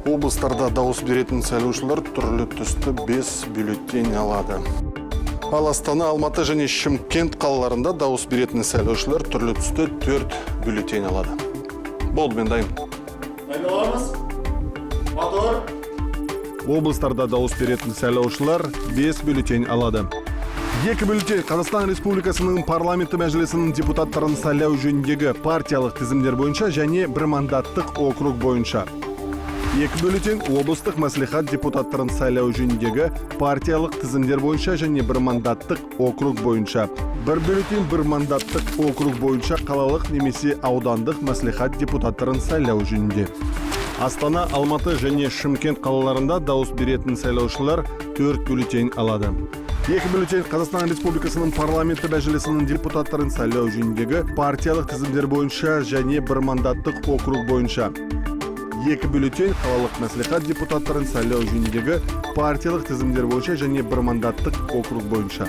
Облыстарда дауыс беретін сайлаушылар түрлі түсті 5 бюллетень алады. Ал Астана, Алматы және Шымкент қалаларында дауыс беретін сайлаушылар түрлі түсті 4 бюллетень алады. Болды, мен дайын. Дайын оламыз? Мотор. Облыстарда дауыс беретін сайлаушылар 5 бюллетень алады. 2 бюллетень Қазақстан Республикасының парламенті мәжілісінің депутаттарын сайлау жөніндегі партиялық тізімдер бойынша және бір мандаттық округ бойынша. 2 бюллетень облыстық мәслихат депутаттарын сайлау жөніндегі партиялық тізімдер бойынша және бір мандаттық округ бойынша. 1 бюллетень бір мандаттық округ бойынша қалалық немесе аудандық мәслихат депутаттарын сайлау жөнінде. Астана, Алматы және Шымкент қалаларында дауыс беретін сайлаушылар 4 бюллетень алады. 2 бюллетень Қазақстан Республикасының парламенті мәжілісінің депутаттарын сайлау жөніндегі партиялық тізімдер бойынша және бір мандаттық округ бойынша. 2 бюллетень қалалық мәслихат депутаттарын сайлау жөніндегі партиялық тізімдер бойынша және бір мандаттық округ бойынша.